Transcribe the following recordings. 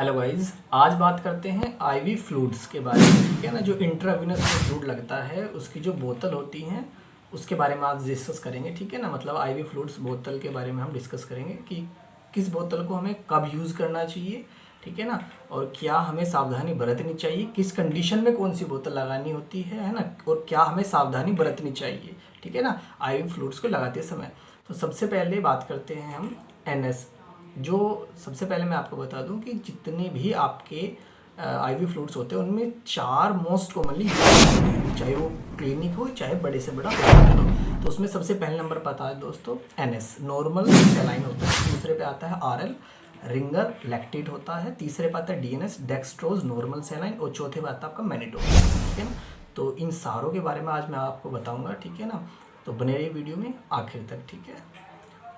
Hello guys, आज बात करते हैं आईवी फ्लूइड्स के बारे में। ठीक है ना, जो इंट्रावेनस फ्लूइड लगता है उसकी जो बोतल होती हैं उसके बारे में आज डिस्कस करेंगे। ठीक है ना, मतलब आईवी फ्लूइड्स बोतल के बारे में हम डिस्कस करेंगे कि किस बोतल को हमें कब यूज़ करना चाहिए। ठीक है ना, और क्या हमें सावधानी बरतनी चाहिए, किस कंडीशन में कौन सी बोतल लगानी होती है ना, और क्या हमें सावधानी बरतनी चाहिए। ठीक है ना, आईवी फ्लूइड्स को लगाते समय तो सबसे पहले बात करते हैं हम एनएस। जो सबसे पहले मैं आपको बता दूं कि जितने भी आपके आईवी फ्लूइड्स होते हैं उनमें 4 मोस्ट कॉमनली, चाहे वो क्लिनिक हो चाहे बड़े से बड़ा हॉस्पिटल हो। तो उसमें सबसे पहले नंबर पर आता है दोस्तों एनएस, नॉर्मल सैलाइन होता है। दूसरे पे आता है आरएल, रिंगर लैक्टेट होता है। तीसरे पे आता है डीएनएस, डेक्सट्रोज नॉर्मल सैलाइन। और चौथे पे आता है आपका मैनिटोल। ठीक है ना, तो इन सारों के बारे में आज मैं आपको बताऊंगा। ठीक है ना, तो बने रहिए वीडियो में आखिर तक। ठीक है,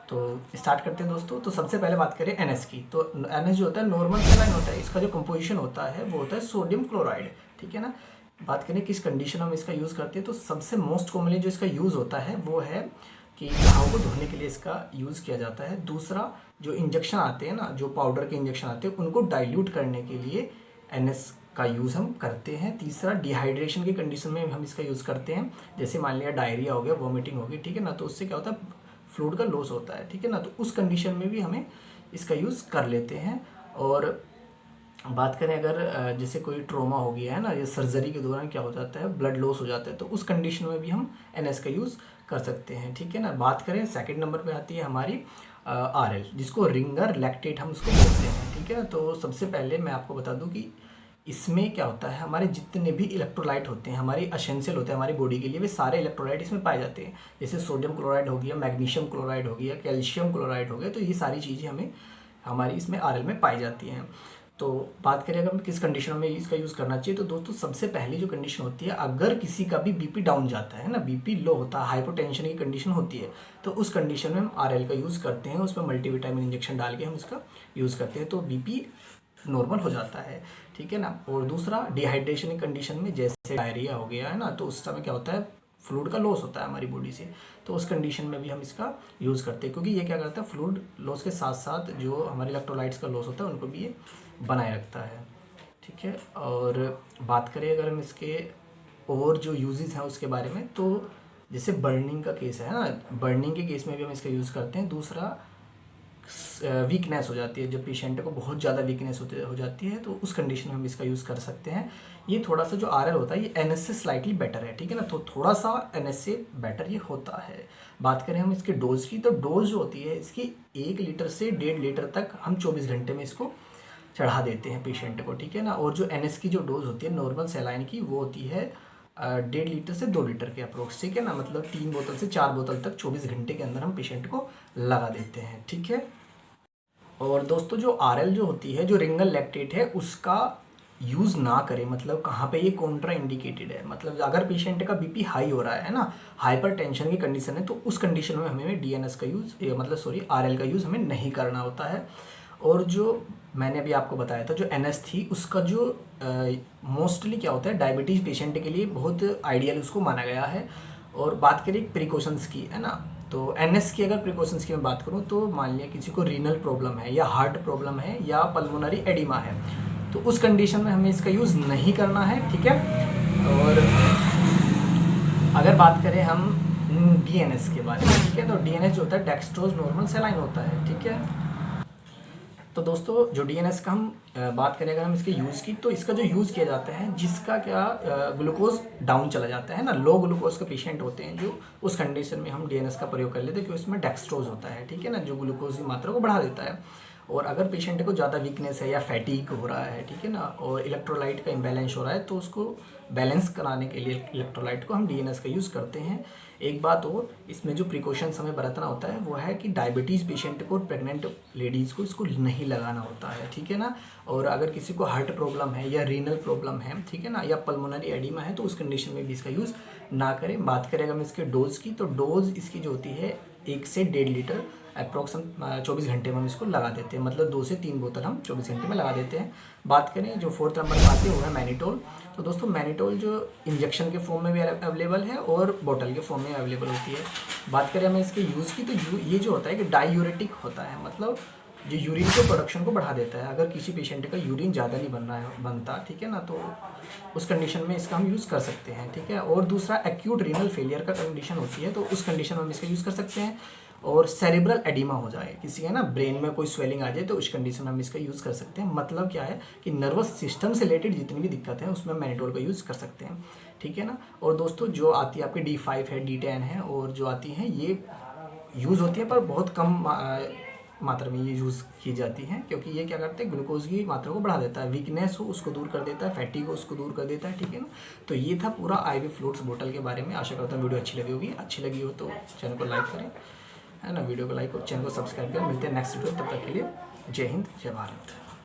तो स्टार्ट करते हैं दोस्तों। तो सबसे पहले बात करें एनएस की। तो एनएस जो होता है नॉर्मल सैलाइन होता है, इसका जो कंपोजिशन होता है वो होता है सोडियम क्लोराइड। ठीक है ना, बात करें किस कंडीशन में हम इसका यूज़ करते हैं, तो सबसे मोस्ट कॉमनली जो इसका यूज़ होता है वो है कि घाव को धोने के लिए इसका यूज़ किया जाता है। दूसरा, जो इंजेक्शन आते हैं ना, जो पाउडर के इंजेक्शन आते हैं उनको डाइल्यूट करने के लिए एनएस का यूज़ हम करते हैं। तीसरा, डिहाइड्रेशन की कंडीशन में हम इसका यूज़ करते हैं। जैसे मान लिया डायरिया हो गया, वॉमिटिंग हो गई, ठीक है ना, तो उससे क्या होता है, फ्लूइड का लॉस होता है। ठीक है ना, तो उस कंडीशन में भी हमें इसका यूज़ कर लेते हैं। और बात करें अगर जैसे कोई ट्रॉमा हो गया है ना, या सर्जरी के दौरान क्या हो जाता है, ब्लड लॉस हो जाता है, तो उस कंडीशन में भी हम एनएस का यूज़ कर सकते हैं। ठीक है ना, बात करें सेकंड नंबर पे आती है हमारी आरएल, जिसको रिंगर लैक्टेट हम उसको बोलते हैं। ठीक है ना, तो सबसे पहले मैं आपको बता दूं कि इसमें क्या होता है, हमारे जितने भी इलेक्ट्रोलाइट होते हैं, हमारे एसेंशियल होते हैं हमारी बॉडी के लिए, वे सारे इलेक्ट्रोलाइट इसमें पाए जाते हैं। जैसे सोडियम क्लोराइड हो गया, मैग्नीशियम क्लोराइड हो गया, कैल्शियम क्लोराइड हो गया, तो ये सारी चीज़ें हमें हमारी इसमें आरएल में पाई जाती हैं। तो बात करें अगर किस कंडीशन में इसका यूज़ करना चाहिए, तो दोस्तों सबसे पहली जो कंडीशन होती है, अगर किसी का भी बीपी डाउन जाता है ना, बीपी लो होता है, हाइपोटेंशन की कंडीशन होती है, तो उस कंडीशन में हम आरएल का यूज़ करते हैं। उसमें मल्टीविटामिन इंजेक्शन डाल के हम इसका यूज़ करते हैं, तो बीपी नॉर्मल हो जाता है। ठीक है ना, और दूसरा, डिहाइड्रेशन की कंडीशन में जैसे डायरिया हो गया है ना, तो उस समय क्या होता है, फ्लूइड का लॉस होता है हमारी बॉडी से, तो उस कंडीशन में भी हम इसका यूज़ करते हैं, क्योंकि ये क्या करता है, फ्लूइड लॉस के साथ साथ जो हमारे इलेक्ट्रोलाइट्स का लॉस होता है उनको भी ये बनाए रखता है। ठीक है, और बात करें अगर हम इसके और जो यूजेस हैं उसके बारे में, तो जैसे बर्निंग का केस है ना, बर्निंग के केस में भी हम इसका यूज़ करते हैं। दूसरा, वीकनेस हो जाती है, जब पेशेंट को बहुत ज़्यादा वीकनेस हो जाती है, तो उस कंडीशन में हम इसका यूज़ कर सकते हैं। ये थोड़ा सा जो आरएल होता है ये एनएस से स्लाइटली बेटर है। ठीक है ना, तो थोड़ा सा एनएस से बेटर ये होता है। बात करें हम इसके डोज की, तो डोज जो होती है इसकी 1 लीटर से 1.5 लीटर तक हम 24 घंटे में इसको चढ़ा देते हैं पेशेंट को। ठीक है ना, और जो एनएस की जो डोज होती है नॉर्मल सैलाइन की, वो होती है 1.5 लीटर से 2 लीटर के अप्रोक्स। ठीक है ना, मतलब 3 बोतल से 4 बोतल तक 24 घंटे के अंदर हम पेशेंट को लगा देते हैं। ठीक है, और दोस्तों जो आरएल जो होती है, जो रिंगल लैक्टेट है, उसका यूज़ ना करें। मतलब कहाँ पे ये कॉन्ट्रा इंडिकेटेड है, मतलब अगर पेशेंट का बीपी हाई हो रहा है ना, हाइपर टेंशन की कंडीशन है, तो उस कंडीशन में हमें डीएनएस का यूज़, मतलब सॉरी आरएल का यूज़ हमें नहीं करना होता है। और जो मैंने अभी आपको बताया था जो एनएस थी, उसका जो मोस्टली क्या होता है, डायबिटीज़ पेशेंट के लिए बहुत आइडियल उसको माना गया है। और बात करें प्रिकॉशंस की, है ना, तो एनएस की अगर प्रिकॉशंस की मैं बात करूं, तो मान लिया किसी को रीनल प्रॉब्लम है या हार्ट प्रॉब्लम है या पल्मोनरी एडिमा है, तो उस कंडीशन में हमें इसका यूज़ नहीं करना है। ठीक है, और अगर बात करें हम डीएनएस के बारे में, ठीक है, तो डीएनएस जो होता है डेक्सट्रोज नॉर्मल सैलाइन होता है। ठीक है, तो दोस्तों जो डीएनएस का हम बात करें अगर हम इसके यूज़ की, तो इसका जो यूज़ किया जाता है, जिसका क्या ग्लूकोज डाउन चला जाता है ना, लो ग्लूकोज के पेशेंट होते हैं, जो उस कंडीशन में हम डीएनएस का प्रयोग कर लेते हैं, क्योंकि इसमें डेक्सट्रोज होता है। ठीक है ना, जो ग्लूकोज की मात्रा को बढ़ा देता है। और अगर पेशेंट को ज़्यादा वीकनेस है या फैटीग हो रहा है, ठीक है ना, और इलेक्ट्रोलाइट का इम्बैलेंस हो रहा है, तो उसको बैलेंस कराने के लिए इलेक्ट्रोलाइट को हम डीएनएस का यूज़ करते हैं। एक बात और, इसमें जो प्रिकॉशंस हमें बरतना होता है वो है कि डायबिटीज़ पेशेंट को और प्रेग्नेंट लेडीज़ को इसको नहीं लगाना होता है। ठीक है ना, और अगर किसी को हार्ट प्रॉब्लम है या रीनल प्रॉब्लम है, ठीक है ना, या पल्मोनरी एडिमा है, तो उस कंडीशन में भी इसका यूज़ ना करें। बात करें अगर हम इसके डोज की, तो डोज इसकी जो होती है 1 से 1.5 लीटर अप्रॉक्स हम 24 घंटे में हम इसको लगा देते हैं, मतलब 2 से 3 बोतल हम 24 घंटे में लगा देते हैं। बात करें जो 4th नंबर पर आते हैं वो है मैनिटोल। तो दोस्तों मैनिटोल जो इंजेक्शन के फॉर्म में भी अवेलेबल है और बोतल के फॉर्म में अवेलेबल होती है। बात करें हमें इसके यूज़ की, तो ये जो होता है कि डायूरेटिक होता है, मतलब जो यूरिन के प्रोडक्शन को बढ़ा देता है। अगर किसी पेशेंट का यूरिन ज़्यादा नहीं बनता, ठीक है ना, तो उस कंडीशन में इसका हम यूज़ कर सकते हैं, ठीक है। और दूसरा एक्यूट रीनल फेलियर का कंडीशन होती है, तो उस कंडीशन में हम इसका यूज़ कर सकते हैं। और सेरेब्रल एडिमा हो जाए किसी है ना, ब्रेन में कोई स्वेलिंग आ जाए, तो उस कंडीशन में हम इसका यूज़ कर सकते हैं। मतलब क्या है कि नर्वस सिस्टम से रिलेटेड जितनी भी दिक्कत है उसमें मैनिटोल का यूज़ कर सकते हैं, ठीक है ना। और दोस्तों जो आती है आपकी D5 है, D10 है, और जो आती हैं ये यूज़ होती है पर बहुत कम मात्रा में ये यूज़ की जाती हैं, क्योंकि ये क्या करते हैं, ग्लूकोज की मात्रा को बढ़ा देता है, वीकनेस हो उसको दूर कर देता है, फैटी को उसको दूर कर देता है, ठीक है ना। तो ये था पूरा IV फ्लूइड्स बोतल के बारे में। आशा करता हूँ वीडियो अच्छी लगी होगी। अच्छी लगी हो तो चैनल को लाइक करें, है ना, वीडियो को लाइक और चैनल को सब्सक्राइब करें। मिलते हैं नेक्स्ट वीडियो, तब तक के लिए जय हिंद, जय भारत।